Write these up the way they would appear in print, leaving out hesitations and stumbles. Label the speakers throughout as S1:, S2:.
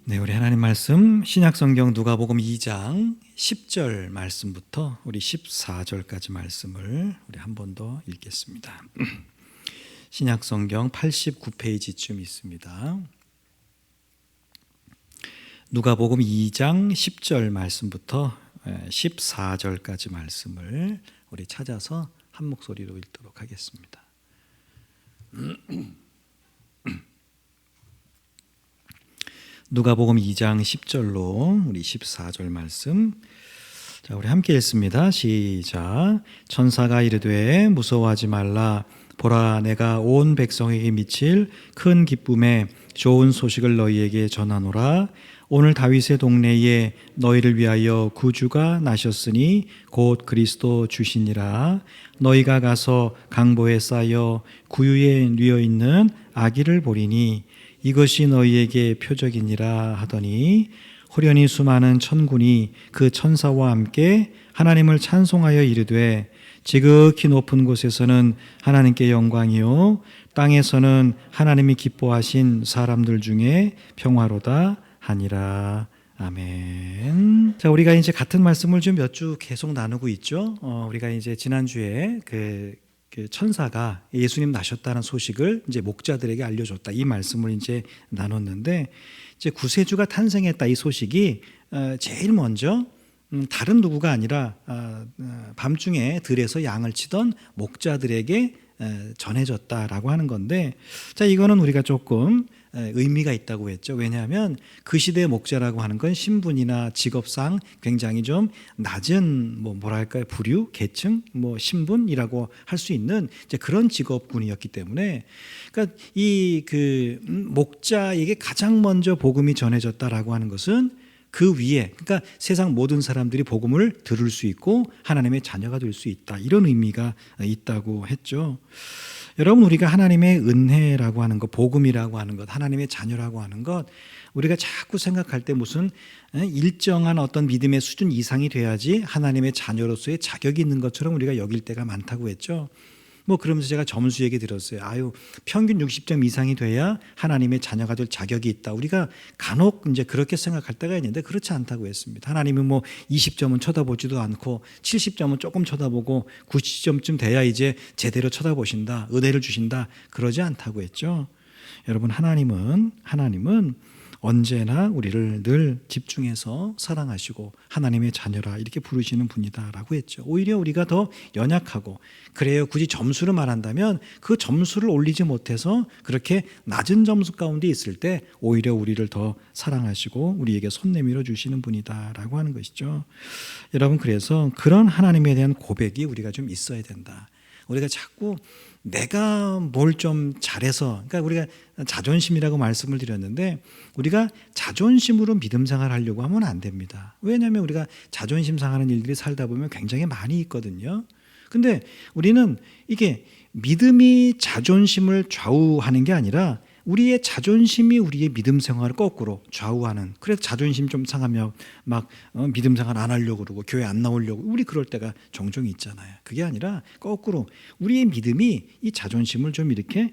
S1: 네, 우리 하나님 말씀 신약성경 누가복음 2장 10절 말씀부터 우리 14절까지 말씀을 우리 한 번 더 읽겠습니다. 신약성경 89페이지쯤 있습니다. 누가복음 2장 10절 말씀부터 14절까지 말씀을 우리 찾아서 한 목소리로 읽도록 하겠습니다. 누가복음 2장 10절로 우리 14절 말씀. 자, 우리 함께 읽습니다. 시작. 천사가 이르되 무서워하지 말라. 보라, 내가 온 백성에게 미칠 큰 기쁨에 좋은 소식을 너희에게 전하노라. 오늘 다윗의 동네에 너희를 위하여 구주가 나셨으니 곧 그리스도 주시니라. 너희가 가서 강보에 쌓여 구유에 뉘어 있는 아기를 보리니 이것이 너희에게 표적이니라 하더니 호련히 수많은 천군이 그 천사와 함께 하나님을 찬송하여 이르되 지극히 높은 곳에서는 하나님께 영광이요 땅에서는 하나님이 기뻐하신 사람들 중에 평화로다 하니라. 아멘. 자, 우리가 이제 같은 말씀을 좀 몇 주 계속 나누고 있죠. 우리가 이제 지난주에 그 천사가 예수님 나셨다는 소식을 이제 목자들에게 알려줬다, 이 말씀을 이제 나눴는데, 이제 구세주가 탄생했다 이 소식이 제일 먼저 다른 누구가 아니라 밤중에 들에서 양을 치던 목자들에게 전해졌다라고 하는 건데, 자, 이거는 우리가 조금 의미가 있다고 했죠. 왜냐하면 그 시대의 목자라고 하는 건 신분이나 직업상 굉장히 좀 낮은 뭐랄까요, 부류, 계층, 신분이라고 할 수 있는 이제 그런 직업군이었기 때문에, 그러니까 이 목자에게 가장 먼저 복음이 전해졌다라고 하는 것은 그 위에, 그러니까 세상 모든 사람들이 복음을 들을 수 있고 하나님의 자녀가 될 수 있다, 이런 의미가 있다고 했죠. 여러분, 우리가 하나님의 은혜라고 하는 것, 복음이라고 하는 것, 하나님의 자녀라고 하는 것, 우리가 자꾸 생각할 때 무슨 일정한 어떤 믿음의 수준 이상이 돼야지 하나님의 자녀로서의 자격이 있는 것처럼 우리가 여길 때가 많다고 했죠. 그러면서 제가 점수 얘기 들었어요. 평균 60점 이상이 돼야 하나님의 자녀가 될 자격이 있다. 우리가 간혹 이제 그렇게 생각할 때가 있는데 그렇지 않다고 했습니다. 하나님은 20점은 쳐다보지도 않고 70점은 조금 쳐다보고 90점쯤 돼야 이제 제대로 쳐다보신다, 은혜를 주신다, 그러지 않다고 했죠. 여러분, 하나님은 언제나 우리를 늘 집중해서 사랑하시고 하나님의 자녀라 이렇게 부르시는 분이다라고 했죠. 오히려 우리가 더 연약하고, 그래요, 굳이 점수를 말한다면 그 점수를 올리지 못해서 그렇게 낮은 점수 가운데 있을 때 오히려 우리를 더 사랑하시고 우리에게 손 내밀어 주시는 분이다라고 하는 것이죠. 여러분, 그래서 그런 하나님에 대한 고백이 우리가 좀 있어야 된다. 우리가 자꾸 내가 뭘 좀 잘해서, 그러니까 우리가 자존심이라고 말씀을 드렸는데, 우리가 자존심으로 믿음 생활을 하려고 하면 안 됩니다. 왜냐하면 우리가 자존심 상하는 일들이 살다 보면 굉장히 많이 있거든요. 근데 우리는 이게 믿음이 자존심을 좌우하는 게 아니라 우리의 자존심이 우리의 믿음 생활을 거꾸로 좌우하는, 그래서 자존심 좀 상하면 막 믿음 생활 안 하려고 그러고 교회 안 나오려고, 우리 그럴 때가 종종 있잖아요. 그게 아니라 거꾸로 우리의 믿음이 이 자존심을 좀 이렇게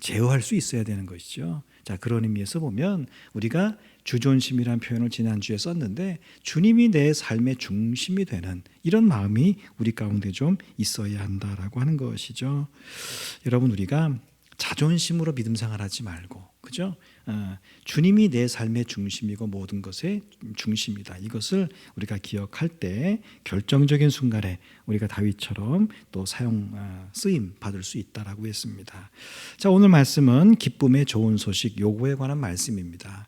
S1: 제어할 수 있어야 되는 것이죠. 자, 그런 의미에서 보면 우리가 주존심이라는 표현을 지난주에 썼는데, 주님이 내 삶의 중심이 되는 이런 마음이 우리 가운데 좀 있어야 한다라고 하는 것이죠. 여러분, 우리가 자존심으로 믿음 생활하지 말고, 그죠? 주님이 내 삶의 중심이고 모든 것의 중심이다. 이것을 우리가 기억할 때 결정적인 순간에 우리가 다윗처럼 또 쓰임 받을 수 있다라고 했습니다. 자, 오늘 말씀은 기쁨의 좋은 소식, 요거에 관한 말씀입니다.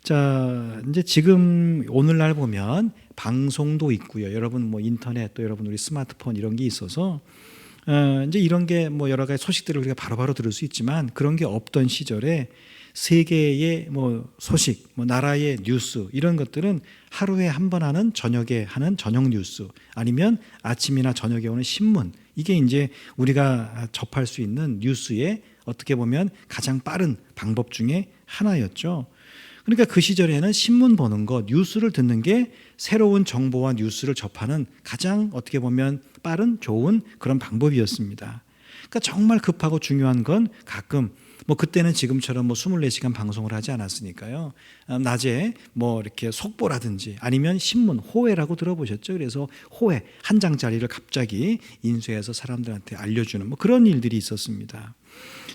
S1: 자, 이제 지금 오늘날 보면 방송도 있고요. 여러분 인터넷, 또 여러분 우리 스마트폰 이런 게 있어서 이제 이런 게 여러 가지 소식들을 우리가 바로바로 들을 수 있지만, 그런 게 없던 시절에 세계의 소식, 나라의 뉴스, 이런 것들은 하루에 한 번 하는, 저녁에 하는 저녁 뉴스, 아니면 아침이나 저녁에 오는 신문, 이게 이제 우리가 접할 수 있는 뉴스의 어떻게 보면 가장 빠른 방법 중에 하나였죠. 그러니까 그 시절에는 신문 보는 것, 뉴스를 듣는 게 새로운 정보와 뉴스를 접하는 가장 어떻게 보면 빠른, 좋은 그런 방법이었습니다. 그러니까 정말 급하고 중요한 건 가끔 뭐 그때는 지금처럼 뭐 24시간 방송을 하지 않았으니까요. 낮에 뭐 이렇게 속보라든지 아니면 신문 호해라고 들어보셨죠? 그래서 호해 한 장짜리를 갑자기 인쇄해서 사람들한테 알려주는 뭐 그런 일들이 있었습니다.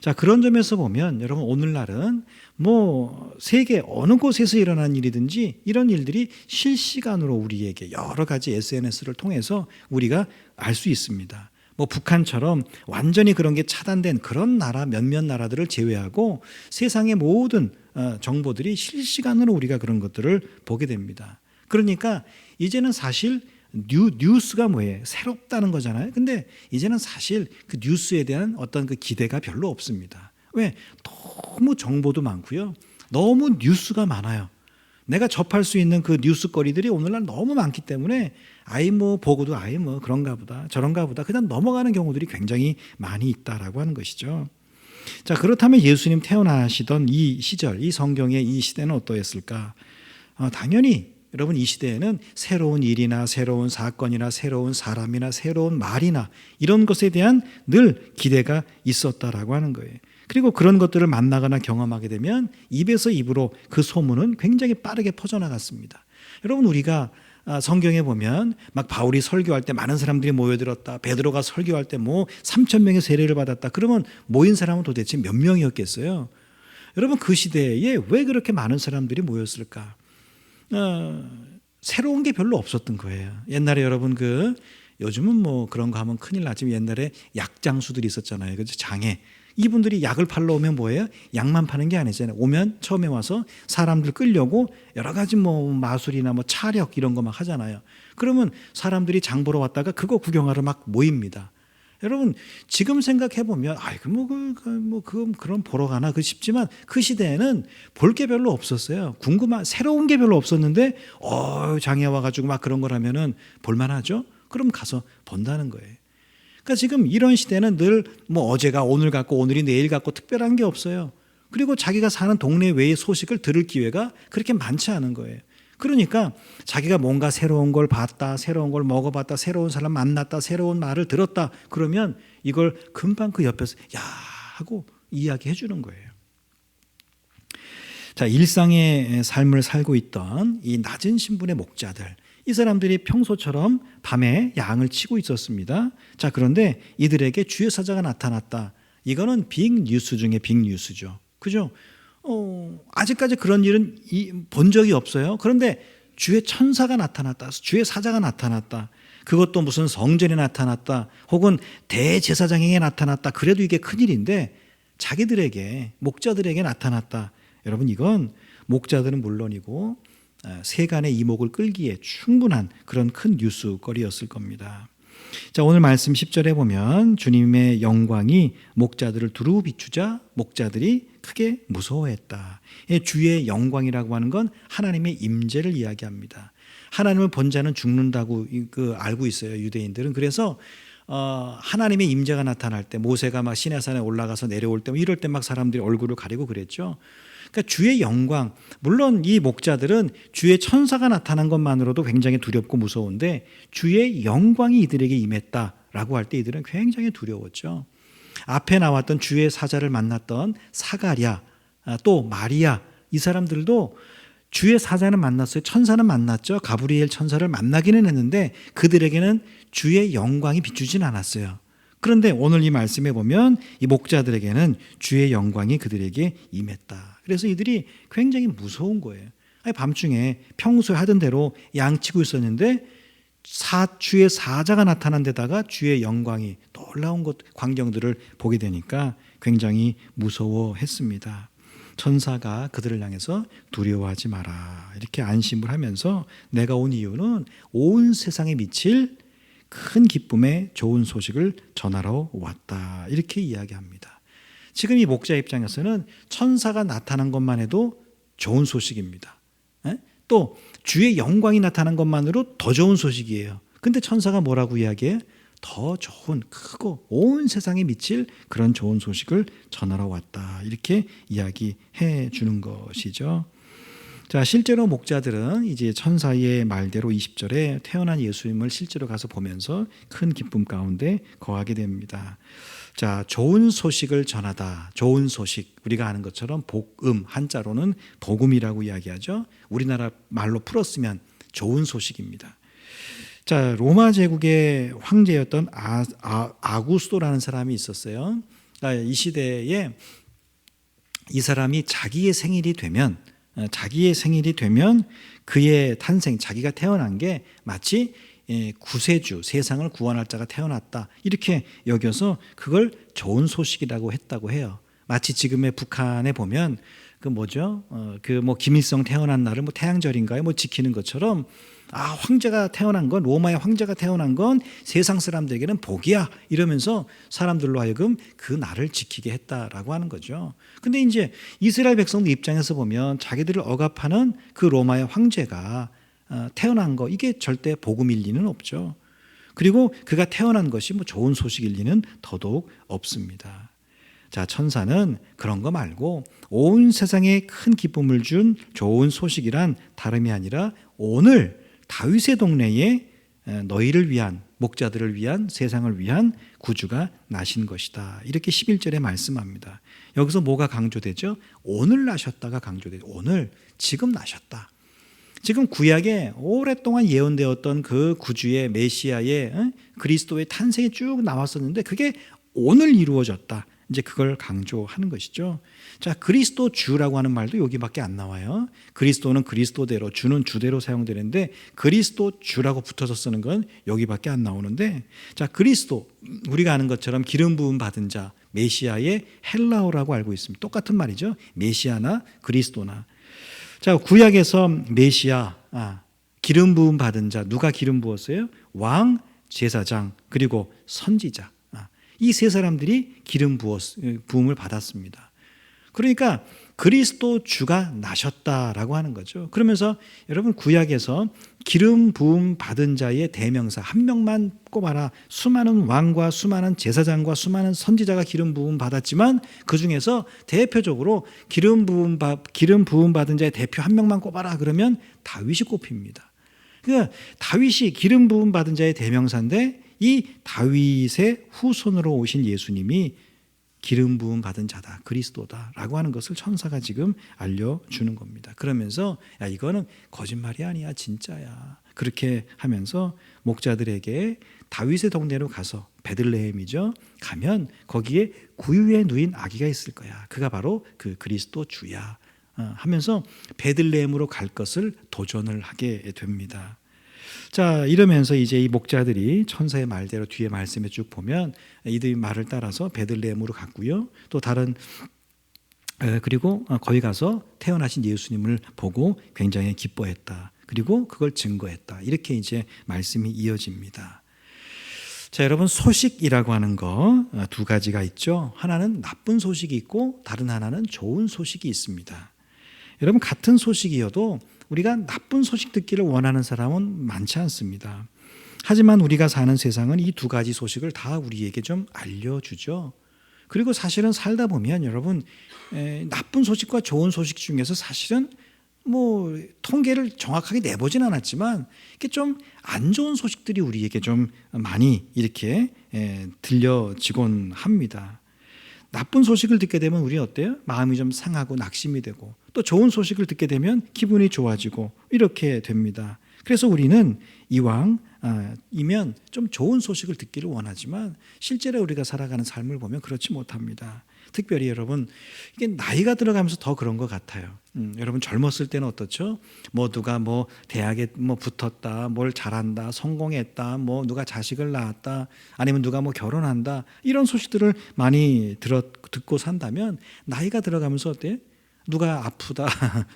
S1: 자, 그런 점에서 보면 여러분 오늘날은 뭐 세계 어느 곳에서 일어난 일이든지 이런 일들이 실시간으로 우리에게 여러 가지 SNS를 통해서 우리가 알 수 있습니다. 뭐 북한처럼 완전히 그런 게 차단된 그런 나라 몇몇 나라들을 제외하고 세상의 모든 정보들이 실시간으로 우리가 그런 것들을 보게 됩니다. 그러니까 이제는 사실 뉴스가 뭐예요? 새롭다는 거잖아요. 근데 이제는 사실 그 뉴스에 대한 어떤 그 기대가 별로 없습니다. 왜? 너무 정보도 많고요. 너무 뉴스가 많아요. 내가 접할 수 있는 그 뉴스거리들이 오늘날 너무 많기 때문에 아이 뭐 보고도 아이 뭐 그런가 보다 저런가 보다 그냥 넘어가는 경우들이 굉장히 많이 있다라고 하는 것이죠. 자, 그렇다면 예수님 태어나시던 이 시절, 이 성경의 이 시대는 어떠했을까? 당연히 여러분 이 시대에는 새로운 일이나 새로운 사건이나 새로운 사람이나 새로운 말이나 이런 것에 대한 늘 기대가 있었다라고 하는 거예요. 그리고 그런 것들을 만나거나 경험하게 되면 입에서 입으로 그 소문은 굉장히 빠르게 퍼져나갔습니다. 여러분 우리가 성경에 보면 막 바울이 설교할 때 많은 사람들이 모여들었다. 베드로가 설교할 때 뭐 3,000명의 세례를 받았다. 그러면 모인 사람은 도대체 몇 명이었겠어요? 여러분 그 시대에 왜 그렇게 많은 사람들이 모였을까? 새로운 게 별로 없었던 거예요. 옛날에 여러분 요즘은 뭐 그런 거 하면 큰일 나지만 옛날에 약장수들이 있었잖아요. 그죠? 장애. 이분들이 약을 팔러 오면 뭐예요? 약만 파는 게 아니잖아요. 오면 처음에 와서 사람들 끌려고 여러 가지 뭐 마술이나 뭐 차력 이런 거 막 하잖아요. 그러면 사람들이 장 보러 왔다가 그거 구경하러 막 모입니다. 여러분 지금 생각해 보면 그럼 보러 가나 싶지만 그 시대에는 볼 게 별로 없었어요. 새로운 게 별로 없었는데 장애 와가지고 막 그런 걸 하면은 볼만하죠. 그럼 가서 본다는 거예요. 그러니까 지금 이런 시대는 늘 뭐 어제가 오늘 같고 오늘이 내일 같고 특별한 게 없어요. 그리고 자기가 사는 동네 외의 소식을 들을 기회가 그렇게 많지 않은 거예요. 그러니까 자기가 뭔가 새로운 걸 봤다, 새로운 걸 먹어봤다, 새로운 사람 만났다, 새로운 말을 들었다 그러면 이걸 금방 그 옆에서 야 하고 이야기해 주는 거예요. 자, 일상의 삶을 살고 있던 이 낮은 신분의 목자들, 이 사람들이 평소처럼 밤에 양을 치고 있었습니다. 자, 그런데 이들에게 주의 사자가 나타났다. 이거는 빅뉴스 중에 빅뉴스죠. 그죠? 아직까지 그런 일은 본 적이 없어요. 그런데 주의 천사가 나타났다. 주의 사자가 나타났다. 그것도 무슨 성전에 나타났다. 혹은 대제사장에게 나타났다. 그래도 이게 큰일인데 자기들에게 목자들에게 나타났다. 여러분 이건 목자들은 물론이고 세간의 이목을 끌기에 충분한 그런 큰 뉴스거리였을 겁니다. 자, 오늘 말씀 10절에 보면 주님의 영광이 목자들을 두루 비추자 목자들이 크게 무서워했다. 주의 영광이라고 하는 건 하나님의 임재를 이야기합니다. 하나님을 본 자는 죽는다고 알고 있어요, 유대인들은. 그래서 하나님의 임재가 나타날 때 모세가 막 시내산에 올라가서 내려올 때 이럴 때 막 사람들이 얼굴을 가리고 그랬죠. 그러니까 주의 영광, 물론 이 목자들은 주의 천사가 나타난 것만으로도 굉장히 두렵고 무서운데 주의 영광이 이들에게 임했다라고 할 때 이들은 굉장히 두려웠죠. 앞에 나왔던 주의 사자를 만났던 사가랴, 또 마리아, 이 사람들도 주의 사자는 만났어요. 천사는 만났죠. 가브리엘 천사를 만나기는 했는데 그들에게는 주의 영광이 비추진 않았어요. 그런데 오늘 이 말씀에 보면 이 목자들에게는 주의 영광이 그들에게 임했다. 그래서 이들이 굉장히 무서운 거예요. 밤중에 평소에 하던 대로 양치고 있었는데 주의 사자가 나타난 데다가 주의 영광이 놀라운 광경들을 보게 되니까 굉장히 무서워했습니다. 천사가 그들을 향해서 두려워하지 마라 이렇게 안심을 하면서 내가 온 이유는 온 세상에 미칠 큰 기쁨의 좋은 소식을 전하러 왔다 이렇게 이야기합니다. 지금 이 목자 입장에서는 천사가 나타난 것만 해도 좋은 소식입니다. 또 주의 영광이 나타난 것만으로 더 좋은 소식이에요. 근데 천사가 뭐라고 이야기해요? 더 좋은 크고 온 세상에 미칠 그런 좋은 소식을 전하러 왔다 이렇게 이야기해 주는 것이죠. 자, 실제로 목자들은 이제 천사의 말대로 20절에 태어난 예수님을 실제로 가서 보면서 큰 기쁨 가운데 거하게 됩니다. 자, 좋은 소식을 전하다. 좋은 소식. 우리가 아는 것처럼 복음, 한자로는 복음이라고 이야기하죠. 우리나라 말로 풀었으면 좋은 소식입니다. 자, 로마 제국의 황제였던 아구스토라는 사람이 있었어요. 이 시대에 이 사람이 자기의 생일이 되면 그의 탄생, 자기가 태어난 게 마치 구세주, 세상을 구원할 자가 태어났다 이렇게 여겨서 그걸 좋은 소식이라고 했다고 해요. 마치 지금의 북한에 보면 그 뭐죠? 김일성 태어난 날을 태양절인가요? 지키는 것처럼 황제가 태어난 건, 로마의 황제가 태어난 건 세상 사람들에게는 복이야 이러면서 사람들로 하여금 그 날을 지키게 했다라고 하는 거죠. 근데 이제 이스라엘 백성들 입장에서 보면 자기들을 억압하는 그 로마의 황제가 태어난 거, 이게 절대 복음일 리는 없죠. 그리고 그가 태어난 것이 좋은 소식일 리는 더더욱 없습니다. 자, 천사는 그런 거 말고 온 세상에 큰 기쁨을 준 좋은 소식이란 다름이 아니라 오늘 다윗의 동네에 너희를 위한, 목자들을 위한, 세상을 위한 구주가 나신 것이다. 이렇게 11절에 말씀합니다. 여기서 뭐가 강조되죠? 오늘 나셨다가 강조되죠. 오늘, 지금 나셨다. 지금 구약에 오랫동안 예언되었던 그 구주의 메시아의 그리스도의 탄생이 쭉 나왔었는데 그게 오늘 이루어졌다. 이제 그걸 강조하는 것이죠. 자, 그리스도 주라고 하는 말도 여기밖에 안 나와요. 그리스도는 그리스도대로, 주는 주대로 사용되는데 그리스도 주라고 붙어서 쓰는 건 여기밖에 안 나오는데, 자, 그리스도, 우리가 아는 것처럼 기름 부음 받은 자, 메시아의 헬라어라고 알고 있습니다. 똑같은 말이죠. 메시아나 그리스도나. 자, 구약에서 메시아, 기름 부음 받은 자, 누가 기름 부었어요? 왕, 제사장, 그리고 선지자. 이 세 사람들이 기름 부음을 받았습니다. 그러니까 그리스도 주가 나셨다라고 하는 거죠. 그러면서 여러분, 구약에서 기름 부음 받은 자의 대명사 한 명만 꼽아라. 수많은 왕과 수많은 제사장과 수많은 선지자가 기름 부음 받았지만 그 중에서 대표적으로 기름 부음 받은 자의 대표 한 명만 꼽아라 그러면 다윗이 꼽힙니다. 그러니까 다윗이 기름 부음 받은 자의 대명사인데 이 다윗의 후손으로 오신 예수님이 기름 부음 받은 자다, 그리스도다라고 하는 것을 천사가 지금 알려주는 겁니다. 그러면서 야, 이거는 거짓말이 아니야, 진짜야. 그렇게 하면서 목자들에게 다윗의 동네로 가서, 베들레헴이죠, 가면 거기에 구유에 누인 아기가 있을 거야. 그가 바로 그 그리스도 주야 하면서 베들레헴으로 갈 것을 도전을 하게 됩니다. 자, 이러면서 이제 이 목자들이 천사의 말대로 뒤에 말씀에 쭉 보면 이들이 말을 따라서 베들레헴으로 갔고요. 또 그리고 거기 가서 태어나신 예수님을 보고 굉장히 기뻐했다. 그리고 그걸 증거했다. 이렇게 이제 말씀이 이어집니다. 자, 여러분, 소식이라고 하는 거 두 가지가 있죠. 하나는 나쁜 소식이 있고 다른 하나는 좋은 소식이 있습니다. 여러분, 같은 소식이어도 우리가 나쁜 소식 듣기를 원하는 사람은 많지 않습니다. 하지만 우리가 사는 세상은 이 두 가지 소식을 다 우리에게 좀 알려주죠. 그리고 사실은 살다 보면 여러분, 나쁜 소식과 좋은 소식 중에서 사실은 통계를 정확하게 내보진 않았지만 이게 좀 안 좋은 소식들이 우리에게 좀 많이 이렇게 들려지곤 합니다. 나쁜 소식을 듣게 되면 우리 어때요? 마음이 좀 상하고 낙심이 되고, 또 좋은 소식을 듣게 되면 기분이 좋아지고 이렇게 됩니다. 그래서 우리는 이왕이면 좀 좋은 소식을 듣기를 원하지만 실제로 우리가 살아가는 삶을 보면 그렇지 못합니다. 특별히 여러분, 이게 나이가 들어가면서 더 그런 것 같아요. 여러분, 젊었을 때는 어떻죠? 누가 대학에 붙었다, 뭘 잘한다, 성공했다, 누가 자식을 낳았다, 아니면 누가 결혼한다, 이런 소식들을 많이 듣고 산다면 나이가 들어가면서 어때요? 누가 아프다,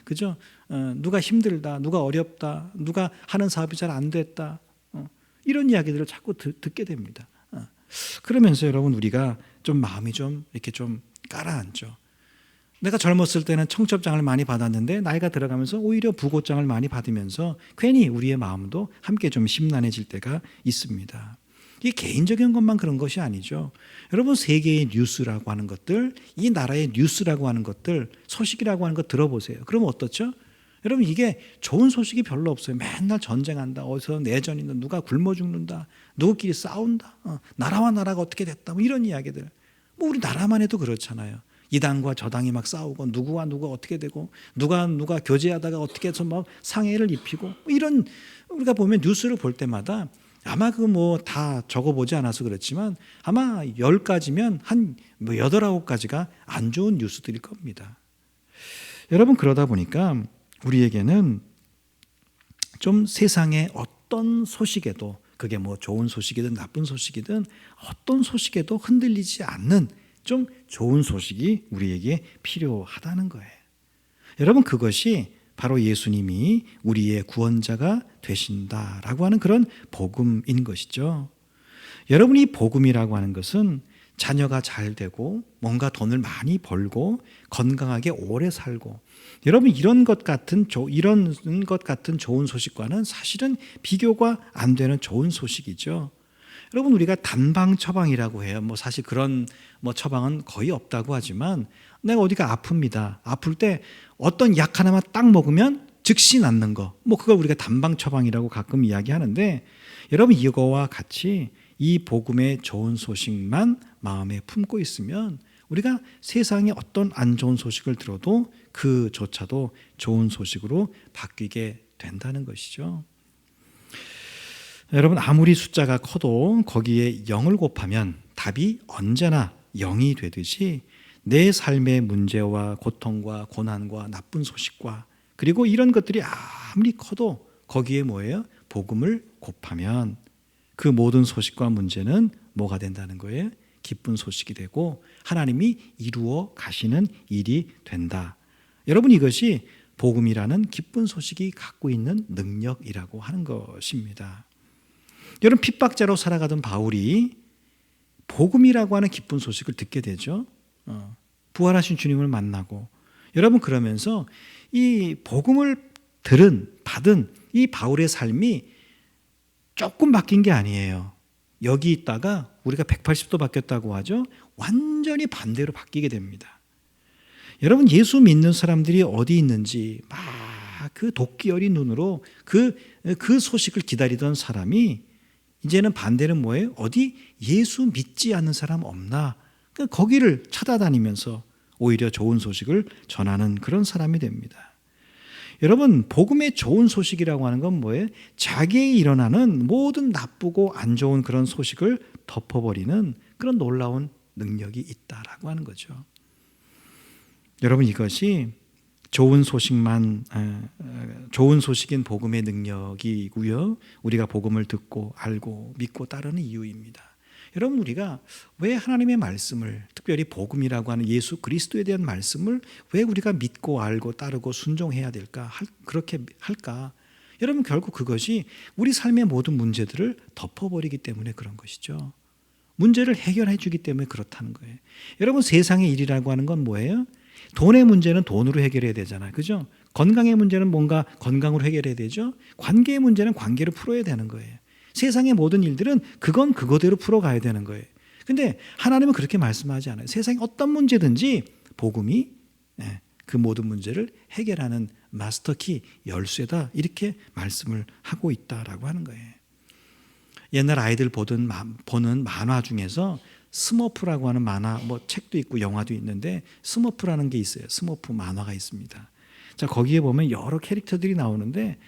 S1: 그죠? 누가 힘들다, 누가 어렵다, 누가 하는 사업이 잘 안 됐다, 이런 이야기들을 자꾸 듣게 됩니다. 그러면서 여러분, 우리가 좀 마음이 좀 이렇게 좀 가라앉죠. 내가 젊었을 때는 청첩장을 많이 받았는데 나이가 들어가면서 오히려 부고장을 많이 받으면서 괜히 우리의 마음도 함께 좀 심란해질 때가 있습니다. 이게 개인적인 것만 그런 것이 아니죠. 여러분, 세계의 뉴스라고 하는 것들, 이 나라의 뉴스라고 하는 것들, 소식이라고 하는 것 들어보세요. 그러면 어떻죠? 여러분 이게 좋은 소식이 별로 없어요. 맨날 전쟁한다. 어디서 내전인다. 누가 굶어 죽는다. 누구끼리 싸운다. 나라와 나라가 어떻게 됐다. 뭐 이런 이야기들. 뭐 우리 나라만 해도 그렇잖아요. 이 당과 저 당이 막 싸우고 누구와 누가 어떻게 되고 누가 교제하다가 어떻게 해서 막 상해를 입히고 뭐 이런 우리가 보면 뉴스를 볼 때마다 아마 그 뭐 다 적어보지 않아서 그렇지만 아마 10가지면 한 뭐 8, 9가지가 안 좋은 뉴스들일 겁니다. 여러분 그러다 보니까 우리에게는 좀 세상의 어떤 소식에도 그게 뭐 좋은 소식이든 나쁜 소식이든 어떤 소식에도 흔들리지 않는 좀 좋은 소식이 우리에게 필요하다는 거예요. 여러분 그것이 바로 예수님이 우리의 구원자가 되신다라고 하는 그런 복음인 것이죠. 여러분이 복음이라고 하는 것은 자녀가 잘 되고 뭔가 돈을 많이 벌고 건강하게 오래 살고 여러분 이런 것 같은 좋은 소식과는 사실은 비교가 안 되는 좋은 소식이죠. 여러분 우리가 단방 처방이라고 해요. 뭐 사실 그런 뭐 처방은 거의 없다고 하지만 내가 어디가 아픕니다. 아플 때 어떤 약 하나만 딱 먹으면 즉시 낫는 거. 뭐 그걸 우리가 단방 처방이라고 가끔 이야기하는데 여러분 이거와 같이 이 복음의 좋은 소식만 마음에 품고 있으면 우리가 세상에 어떤 안 좋은 소식을 들어도 그조차도 좋은 소식으로 바뀌게 된다는 것이죠. 여러분 아무리 숫자가 커도 거기에 0을 곱하면 답이 언제나 0이 되듯이 내 삶의 문제와 고통과 고난과 나쁜 소식과 그리고 이런 것들이 아무리 커도 거기에 뭐예요? 복음을 곱하면 그 모든 소식과 문제는 뭐가 된다는 거예요? 기쁜 소식이 되고 하나님이 이루어 가시는 일이 된다. 여러분 이것이 복음이라는 기쁜 소식이 갖고 있는 능력이라고 하는 것입니다. 여러분 핍박자로 살아가던 바울이 복음이라고 하는 기쁜 소식을 듣게 되죠. 부활하신 주님을 만나고 여러분 그러면서 이 복음을 받은 이 바울의 삶이 조금 바뀐 게 아니에요. 여기 있다가 우리가 180도 바뀌었다고 하죠. 완전히 반대로 바뀌게 됩니다. 여러분 예수 믿는 사람들이 어디 있는지 막 그 도끼 어린 눈으로 그 소식을 기다리던 사람이 이제는 반대는 뭐예요? 어디 예수 믿지 않는 사람 없나? 그러니까 거기를 찾아다니면서 오히려 좋은 소식을 전하는 그런 사람이 됩니다. 여러분 복음의 좋은 소식이라고 하는 건 뭐예요? 자기에 일어나는 모든 나쁘고 안 좋은 그런 소식을 덮어버리는 그런 놀라운 능력이 있다라고 하는 거죠. 여러분 이것이 좋은 소식인 복음의 능력이고요. 우리가 복음을 듣고 알고 믿고 따르는 이유입니다. 여러분 우리가 왜 하나님의 말씀을 특별히 복음이라고 하는 예수 그리스도에 대한 말씀을 왜 우리가 믿고 알고 따르고 순종해야 될까? 그렇게 할까? 여러분 결국 그것이 우리 삶의 모든 문제들을 덮어버리기 때문에 그런 것이죠. 문제를 해결해 주기 때문에 그렇다는 거예요. 여러분 세상의 일이라고 하는 건 뭐예요? 돈의 문제는 돈으로 해결해야 되잖아요. 그죠? 건강의 문제는 뭔가 건강으로 해결해야 되죠. 관계의 문제는 관계로 풀어야 되는 거예요. 세상의 모든 일들은 그건 그거대로 풀어가야 되는 거예요. 근데 하나님은 그렇게 말씀하지 않아요. 세상에 어떤 문제든지 복음이 그 모든 문제를 해결하는 마스터키 열쇠다 이렇게 말씀을 하고 있다라고 하는 거예요. 옛날 아이들 보는 만화 중에서 스머프라고 하는 만화 뭐 책도 있고 영화도 있는데 스머프라는 게 있어요. 스머프 만화가 있습니다. 자 거기에 보면 여러 캐릭터들이 나오는데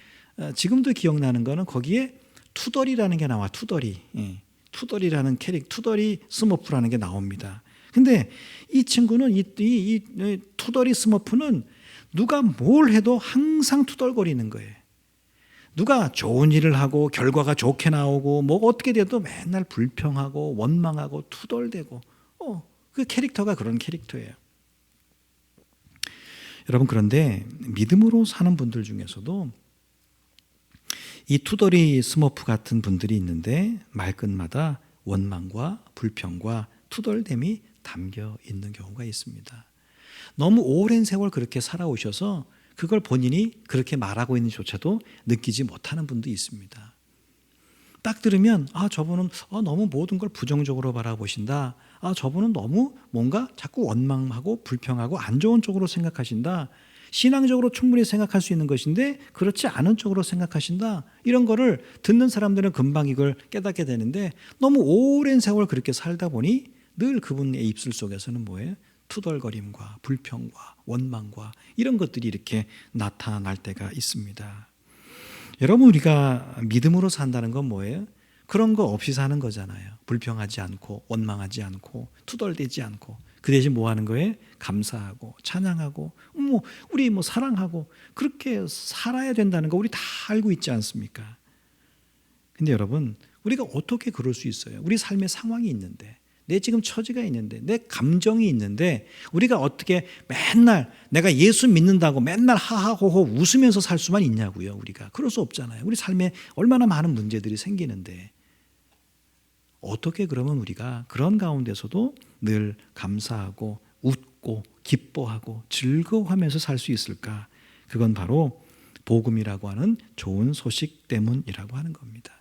S1: 지금도 기억나는 거는 거기에 투덜이라는 게 나와. 투덜이라는 투덜이 스머프라는 게 나옵니다. 근데 이 친구는 이 투덜이 스머프는 누가 뭘 해도 항상 투덜거리는 거예요. 누가 좋은 일을 하고 결과가 좋게 나오고 뭐 어떻게 돼도 맨날 불평하고 원망하고 투덜대고 그 캐릭터가 그런 캐릭터예요. 여러분 그런데 믿음으로 사는 분들 중에서도 이 투덜이 스머프 같은 분들이 있는데 말끝마다 원망과 불평과 투덜됨이 담겨 있는 경우가 있습니다. 너무 오랜 세월 그렇게 살아오셔서 그걸 본인이 그렇게 말하고 있는조차도 느끼지 못하는 분도 있습니다. 딱 들으면 저분은 너무 모든 걸 부정적으로 바라보신다. 저분은 너무 뭔가 자꾸 원망하고 불평하고 안 좋은 쪽으로 생각하신다. 신앙적으로 충분히 생각할 수 있는 것인데 그렇지 않은 쪽으로 생각하신다. 이런 거를 듣는 사람들은 금방 이걸 깨닫게 되는데 너무 오랜 세월 그렇게 살다 보니 늘 그분의 입술 속에서는 뭐예요? 투덜거림과 불평과 원망과 이런 것들이 이렇게 나타날 때가 있습니다. 여러분, 우리가 믿음으로 산다는 건 뭐예요? 그런 거 없이 사는 거잖아요. 불평하지 않고 원망하지 않고 투덜대지 않고 그 대신 뭐 하는 거예요? 감사하고 찬양하고 우리 사랑하고 그렇게 살아야 된다는 거 우리 다 알고 있지 않습니까? 근데 여러분, 우리가 어떻게 그럴 수 있어요? 우리 삶의 상황이 있는데, 내 지금 처지가 있는데, 내 감정이 있는데 우리가 어떻게 맨날 내가 예수 믿는다고 맨날 하하호호 웃으면서 살 수만 있냐고요. 우리가 그럴 수 없잖아요. 우리 삶에 얼마나 많은 문제들이 생기는데 어떻게 그러면 우리가 그런 가운데서도 늘 감사하고 웃고 기뻐하고 즐거워하면서 살 수 있을까? 그건 바로 복음이라고 하는 좋은 소식 때문이라고 하는 겁니다.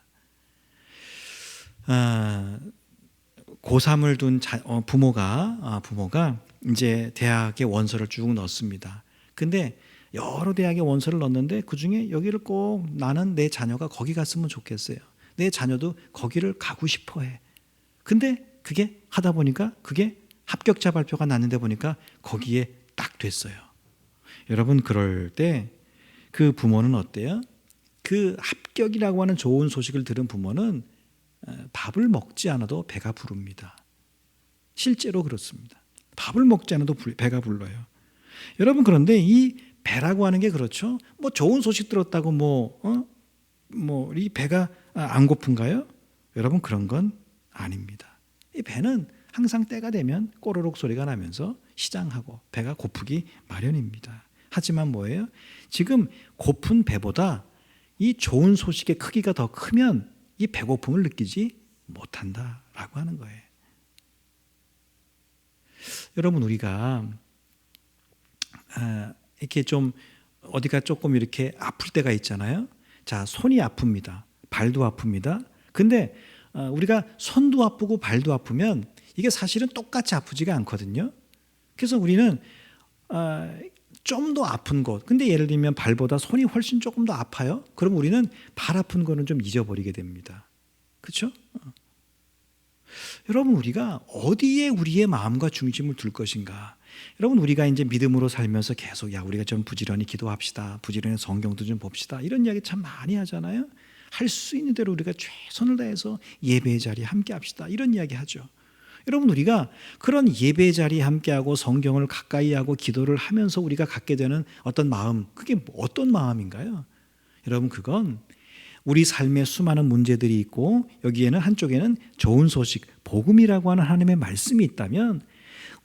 S1: 고3을 둔 부모가 이제 대학에 원서를 쭉 넣습니다. 근데 여러 대학에 원서를 넣었는데 그중에 여기를 꼭 나는 내 자녀가 거기 갔으면 좋겠어요. 내 자녀도 거기를 가고 싶어 해. 근데 그게 하다 보니까 그게 합격자 발표가 났는데 보니까 거기에 딱 됐어요. 여러분, 그럴 때 그 부모는 어때요? 그 합격이라고 하는 좋은 소식을 들은 부모는 밥을 먹지 않아도 배가 부릅니다. 실제로 그렇습니다. 밥을 먹지 않아도 배가 불러요. 여러분, 그런데 이 배라고 하는 게 그렇죠? 좋은 소식 들었다고 이 배가 안 고픈가요? 여러분, 그런 건 아닙니다. 이 배는 항상 때가 되면 꼬르륵 소리가 나면서 시장하고 배가 고프기 마련입니다. 하지만 뭐예요? 지금 고픈 배보다 이 좋은 소식의 크기가 더 크면 이 배고픔을 느끼지 못한다라고 하는 거예요. 여러분, 우리가 이렇게 좀 어디가 조금 이렇게 아플 때가 있잖아요. 자, 손이 아픕니다. 발도 아픕니다. 근데 우리가 손도 아프고 발도 아프면 이게 사실은 똑같이 아프지가 않거든요. 그래서 우리는 좀 더 아픈 것, 근데 예를 들면 발보다 손이 훨씬 조금 더 아파요. 그럼 우리는 발 아픈 거는 좀 잊어버리게 됩니다. 그렇죠? 여러분, 우리가 어디에 우리의 마음과 중심을 둘 것인가? 여러분, 우리가 이제 믿음으로 살면서 계속 우리가 좀 부지런히 기도합시다. 부지런히 성경도 좀 봅시다. 이런 이야기 참 많이 하잖아요. 할 수 있는 대로 우리가 최선을 다해서 예배의 자리에 함께 합시다. 이런 이야기 하죠. 여러분, 우리가 그런 예배 자리에 함께하고 성경을 가까이 하고 기도를 하면서 우리가 갖게 되는 어떤 마음, 그게 어떤 마음인가요? 여러분, 그건 우리 삶에 수많은 문제들이 있고 여기에는 한쪽에는 좋은 소식, 복음이라고 하는 하나님의 말씀이 있다면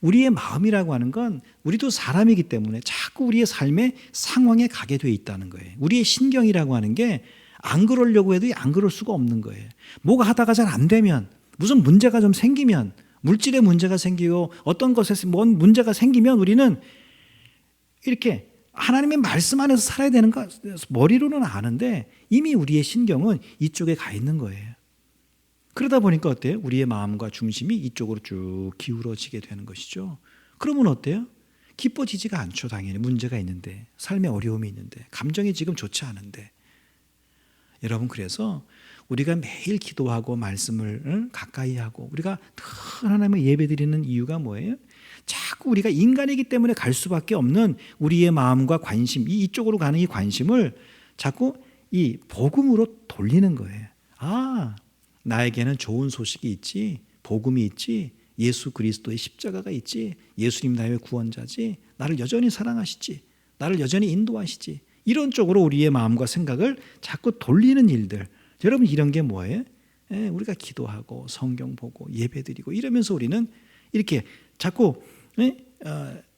S1: 우리의 마음이라고 하는 건 우리도 사람이기 때문에 자꾸 우리의 삶의 상황에 가게 돼 있다는 거예요. 우리의 신경이라고 하는 게 안 그러려고 해도 안 그럴 수가 없는 거예요. 뭐가 하다가 잘 안 되면, 무슨 문제가 좀 생기면, 물질의 문제가 생기고 어떤 것에 뭔 문제가 생기면 우리는 이렇게 하나님의 말씀 안에서 살아야 되는 거 머리로는 아는데 이미 우리의 신경은 이쪽에 가 있는 거예요. 그러다 보니까 어때요? 우리의 마음과 중심이 이쪽으로 쭉 기울어지게 되는 것이죠. 그러면 어때요? 기뻐지지가 않죠. 당연히 문제가 있는데, 삶에 어려움이 있는데, 감정이 지금 좋지 않은데. 여러분, 그래서 우리가 매일 기도하고 말씀을 가까이 하고 우리가 늘 하나님의 예배드리는 이유가 뭐예요? 자꾸 우리가 인간이기 때문에 갈 수밖에 없는 우리의 마음과 관심, 이쪽으로 가는 이 관심을 자꾸 이 복음으로 돌리는 거예요. 나에게는 좋은 소식이 있지, 복음이 있지, 예수 그리스도의 십자가가 있지, 예수님 나의 구원자지, 나를 여전히 사랑하시지, 나를 여전히 인도하시지, 이런 쪽으로 우리의 마음과 생각을 자꾸 돌리는 일들. 여러분, 이런 게 뭐예요? 우리가 기도하고 성경 보고 예배드리고 이러면서 우리는 이렇게 자꾸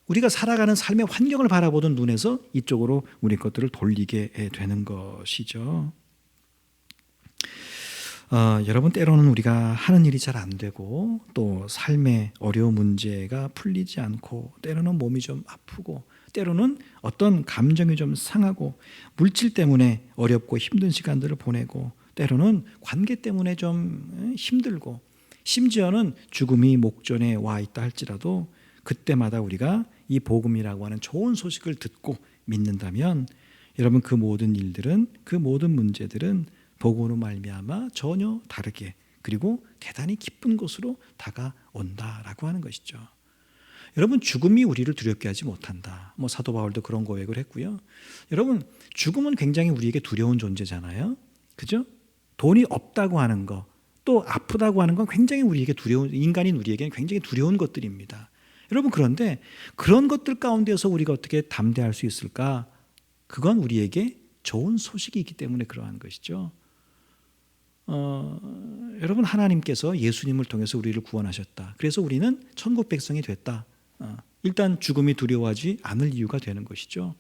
S1: 우리가 살아가는 삶의 환경을 바라보던 눈에서 이쪽으로 우리 것들을 돌리게 되는 것이죠. 여러분, 때로는 우리가 하는 일이 잘 안 되고 또 삶의 어려운 문제가 풀리지 않고 때로는 몸이 좀 아프고 때로는 어떤 감정이 좀 상하고 물질 때문에 어렵고 힘든 시간들을 보내고 때로는 관계 때문에 좀 힘들고 심지어는 죽음이 목전에 와 있다 할지라도 그때마다 우리가 이 복음이라고 하는 좋은 소식을 듣고 믿는다면 여러분 그 모든 일들은, 그 모든 문제들은 복음으로 말미암아 전혀 다르게, 그리고 대단히 기쁜 것으로 다가온다라고 하는 것이죠. 여러분, 죽음이 우리를 두렵게 하지 못한다. 사도 바울도 그런 고백을 했고요. 여러분, 죽음은 굉장히 우리에게 두려운 존재잖아요. 그죠? 돈이 없다고 하는 거, 또 아프다고 하는 건 굉장히 우리에게 두려운, 인간인 우리에게는 굉장히 두려운 것들입니다. 여러분, 그런데 그런 것들 가운데서 우리가 어떻게 담대할 수 있을까? 그건 우리에게 좋은 소식이 있기 때문에 그러한 것이죠. 여러분, 하나님께서 예수님을 통해서 우리를 구원하셨다. 그래서 우리는 천국 백성이 됐다. 일단 죽음이 두려워하지 않을 이유가 되는 것이죠.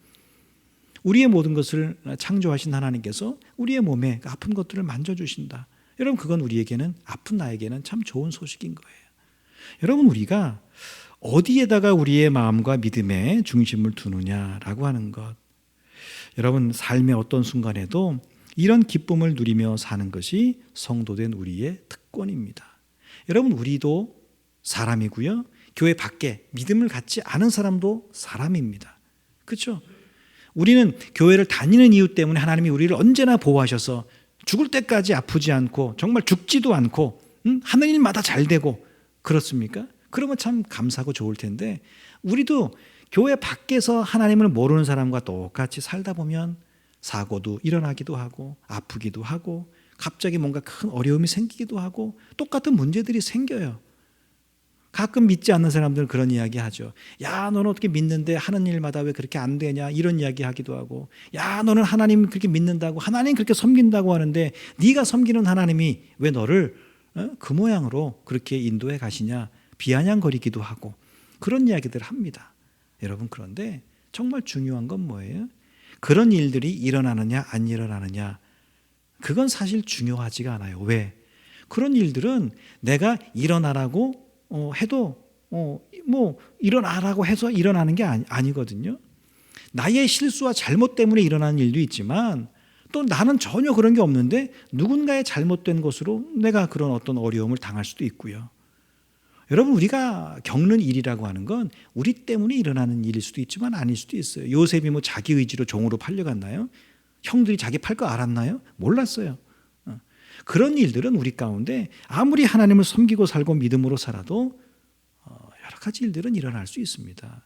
S1: 우리의 모든 것을 창조하신 하나님께서 우리의 몸에 아픈 것들을 만져주신다. 여러분, 그건 우리에게는, 아픈 나에게는 참 좋은 소식인 거예요. 여러분, 우리가 어디에다가 우리의 마음과 믿음의 중심을 두느냐라고 하는 것. 여러분, 삶의 어떤 순간에도 이런 기쁨을 누리며 사는 것이 성도된 우리의 특권입니다. 여러분, 우리도 사람이고요. 교회 밖에 믿음을 갖지 않은 사람도 사람입니다. 그렇죠? 우리는 교회를 다니는 이유 때문에 하나님이 우리를 언제나 보호하셔서 죽을 때까지 아프지 않고 정말 죽지도 않고 하는 일마다 잘 되고, 그렇습니까? 그러면 참 감사하고 좋을 텐데, 우리도 교회 밖에서 하나님을 모르는 사람과 똑같이 살다 보면 사고도 일어나기도 하고 아프기도 하고 갑자기 뭔가 큰 어려움이 생기기도 하고 똑같은 문제들이 생겨요. 가끔 믿지 않는 사람들은 그런 이야기 하죠. 야, 너는 어떻게 믿는데 하는 일마다 왜 그렇게 안 되냐, 이런 이야기 하기도 하고, 야, 너는 하나님 그렇게 믿는다고, 하나님 그렇게 섬긴다고 하는데 네가 섬기는 하나님이 왜 너를 그 모양으로 그렇게 인도해 가시냐, 비아냥거리기도 하고 그런 이야기들을 합니다. 여러분, 그런데 정말 중요한 건 뭐예요? 그런 일들이 일어나느냐 안 일어나느냐, 그건 사실 중요하지가 않아요. 왜? 그런 일들은 내가 일어나라고 해도 일어나라고 해서 일어나는 게 아니거든요. 나의 실수와 잘못 때문에 일어나는 일도 있지만, 또 나는 전혀 그런 게 없는데 누군가의 잘못된 것으로 내가 그런 어떤 어려움을 당할 수도 있고요. 여러분, 우리가 겪는 일이라고 하는 건 우리 때문에 일어나는 일일 수도 있지만 아닐 수도 있어요. 요셉이 자기 의지로 종으로 팔려갔나요? 형들이 자기 팔 거 알았나요? 몰랐어요. 그런 일들은 우리 가운데 아무리 하나님을 섬기고 살고 믿음으로 살아도 여러 가지 일들은 일어날 수 있습니다.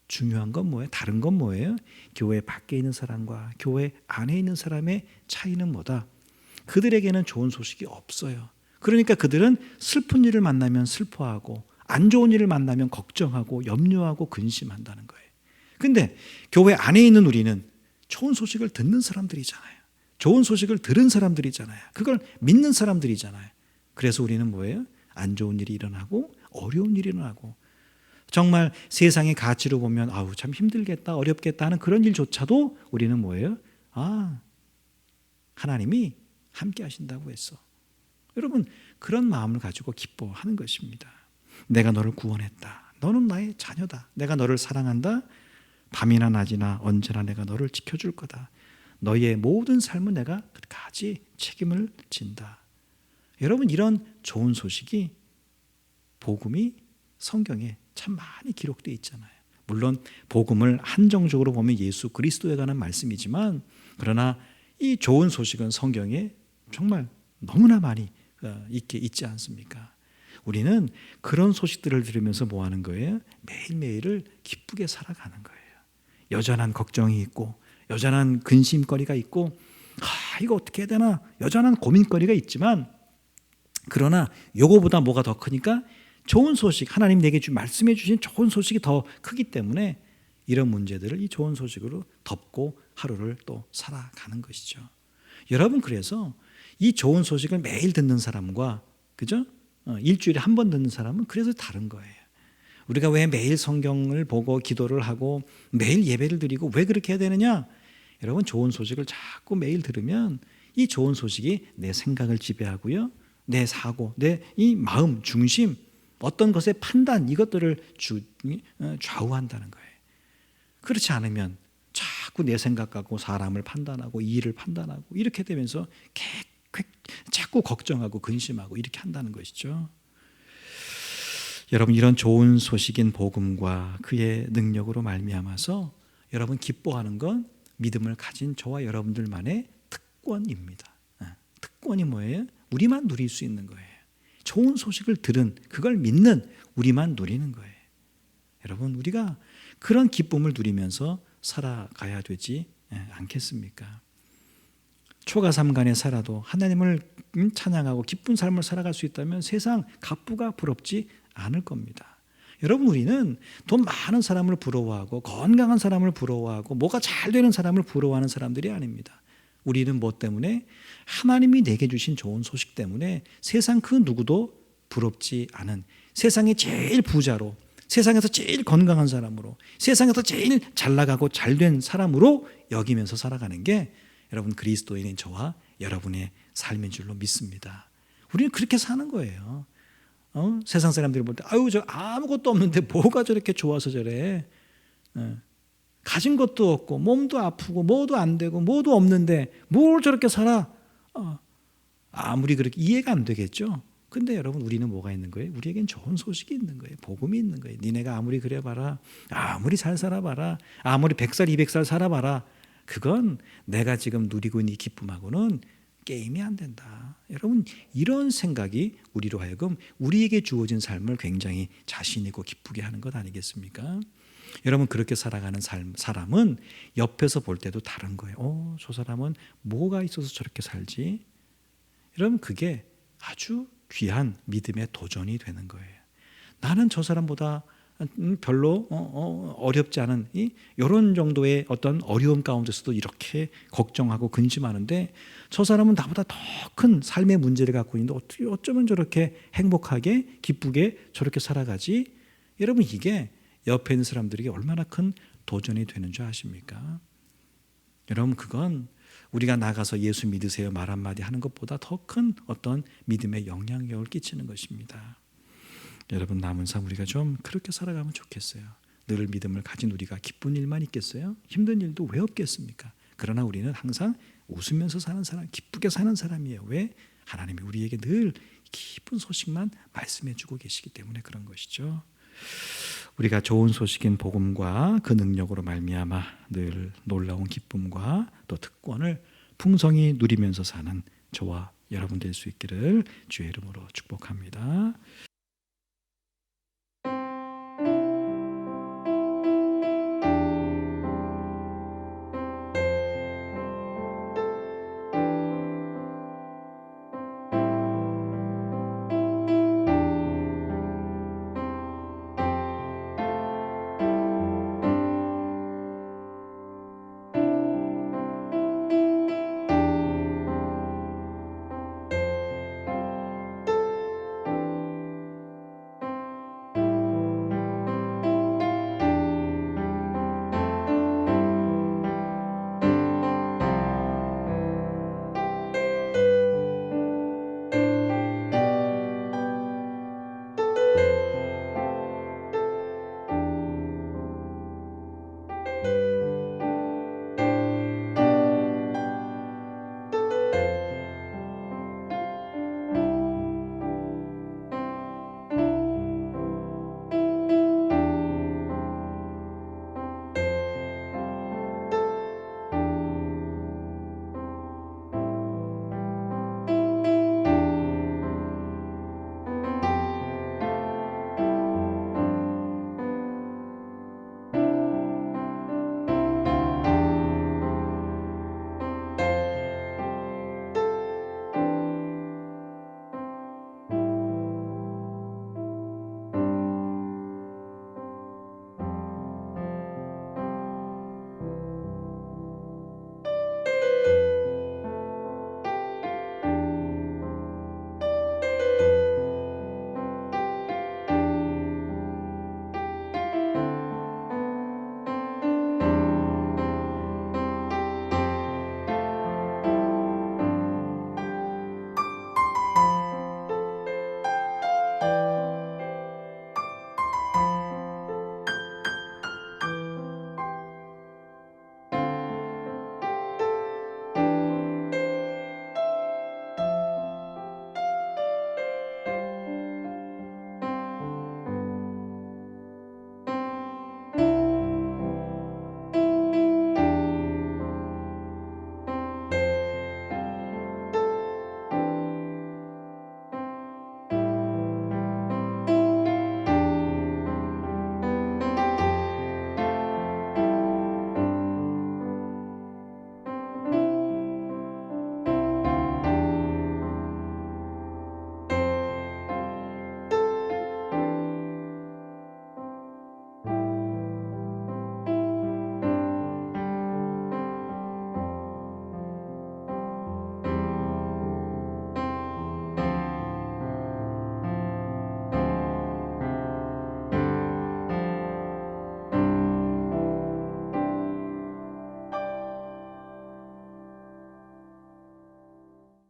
S1: 중요한 건 뭐예요? 다른 건 뭐예요? 교회 밖에 있는 사람과 교회 안에 있는 사람의 차이는 뭐다? 그들에게는 좋은 소식이 없어요. 그러니까 그들은 슬픈 일을 만나면 슬퍼하고 안 좋은 일을 만나면 걱정하고 염려하고 근심한다는 거예요. 근데 교회 안에 있는 우리는 좋은 소식을 듣는 사람들이잖아요. 좋은 소식을 들은 사람들이잖아요. 그걸 믿는 사람들이잖아요. 그래서 우리는 뭐예요? 안 좋은 일이 일어나고 어려운 일이 일어나고, 정말 세상의 가치로 보면 아우 참 힘들겠다, 어렵겠다 하는 그런 일조차도 우리는 뭐예요? 하나님이 함께 하신다고 했어. 여러분, 그런 마음을 가지고 기뻐하는 것입니다. 내가 너를 구원했다. 너는 나의 자녀다. 내가 너를 사랑한다. 밤이나 낮이나 언제나 내가 너를 지켜줄 거다. 너의 모든 삶은 내가 끝까지 책임을 진다. 여러분, 이런 좋은 소식이, 복음이 성경에 참 많이 기록되어 있잖아요. 물론 복음을 한정적으로 보면 예수 그리스도에 관한 말씀이지만, 그러나 이 좋은 소식은 성경에 정말 너무나 많이 있지 않습니까? 우리는 그런 소식들을 들으면서 뭐 하는 거예요? 매일매일을 기쁘게 살아가는 거예요. 여전한 걱정이 있고 여전한 근심거리가 있고 이거 어떻게 해야 되나 여전한 고민거리가 있지만, 그러나 요거보다 뭐가 더 크니까 좋은 소식, 하나님 내게 말씀해 주신 좋은 소식이 더 크기 때문에 이런 문제들을 이 좋은 소식으로 덮고 하루를 또 살아가는 것이죠. 여러분, 그래서 이 좋은 소식을 매일 듣는 사람과, 그죠? 일주일에 한 번 듣는 사람은 그래서 다른 거예요. 우리가 왜 매일 성경을 보고 기도를 하고 매일 예배를 드리고 왜 그렇게 해야 되느냐? 여러분, 좋은 소식을 자꾸 매일 들으면 이 좋은 소식이 내 생각을 지배하고요, 내 사고, 내 이 마음 중심, 어떤 것의 판단, 이것들을 좌우한다는 거예요. 그렇지 않으면 자꾸 내 생각 갖고 사람을 판단하고 일을 판단하고 이렇게 되면서 자꾸 걱정하고 근심하고 이렇게 한다는 것이죠. 여러분, 이런 좋은 소식인 복음과 그의 능력으로 말미암아서 여러분 기뻐하는 건 믿음을 가진 저와 여러분들만의 특권입니다. 특권이 뭐예요? 우리만 누릴 수 있는 거예요. 좋은 소식을 들은 그걸 믿는 우리만 누리는 거예요. 여러분 우리가 그런 기쁨을 누리면서 살아가야 되지 않겠습니까? 초가삼간에 살아도 하나님을 찬양하고 기쁜 삶을 살아갈 수 있다면 세상 갑부가 부럽지 않을 겁니다. 여러분 우리는 돈 많은 사람을 부러워하고 건강한 사람을 부러워하고 뭐가 잘 되는 사람을 부러워하는 사람들이 아닙니다. 우리는 뭐 때문에? 하나님이 내게 주신 좋은 소식 때문에 세상 그 누구도 부럽지 않은 세상의 제일 부자로, 세상에서 제일 건강한 사람으로, 세상에서 제일 잘 나가고 잘된 사람으로 여기면서 살아가는 게 여러분 그리스도인인 저와 여러분의 삶인 줄로 믿습니다. 우리는 그렇게 사는 거예요. 세상 사람들이 볼 때 아유 저 아무것도 없는데 뭐가 저렇게 좋아서 저래. 가진 것도 없고 몸도 아프고 뭐도 안 되고 뭐도 없는데 뭘 저렇게 살아. 아무리 그렇게 이해가 안 되겠죠. 근데 여러분 우리는 뭐가 있는 거예요? 우리에겐 좋은 소식이 있는 거예요. 복음이 있는 거예요. 니네가 아무리 그래 봐라. 아무리 잘 살아봐라. 아무리 100살 200살 살아봐라. 그건 내가 지금 누리고 있는 이 기쁨하고는 게임이 안 된다. 여러분 이런 생각이 우리로 하여금 우리에게 주어진 삶을 굉장히 자신 있고 기쁘게 하는 것 아니겠습니까? 여러분 그렇게 살아가는 사람은 옆에서 볼 때도 다른 거예요. 저 사람은 뭐가 있어서 저렇게 살지? 여러분 그게 아주 귀한 믿음의 도전이 되는 거예요. 나는 저 사람보다 별로 어렵지 않은 이런 정도의 어떤 어려움 가운데서도 이렇게 걱정하고 근심하는데 저 사람은 나보다 더 큰 삶의 문제를 갖고 있는데 어떻게 어쩌면 저렇게 행복하게 기쁘게 저렇게 살아가지? 여러분 이게 옆에 있는 사람들에게 얼마나 큰 도전이 되는 줄 아십니까? 여러분 그건 우리가 나가서 예수 믿으세요 말 한마디 하는 것보다 더 큰 어떤 믿음의 영향력을 끼치는 것입니다. 여러분 남은 삶 우리가 좀 그렇게 살아가면 좋겠어요. 늘 믿음을 가진 우리가 기쁜 일만 있겠어요? 힘든 일도 왜 없겠습니까? 그러나 우리는 항상 웃으면서 사는 사람, 기쁘게 사는 사람이에요. 왜? 하나님이 우리에게 늘 기쁜 소식만 말씀해 주고 계시기 때문에 그런 것이죠. 우리가 좋은 소식인 복음과 그 능력으로 말미암아 늘 놀라운 기쁨과 또 특권을 풍성히 누리면서 사는 저와 여러분 될 수 있기를 주의 이름으로 축복합니다.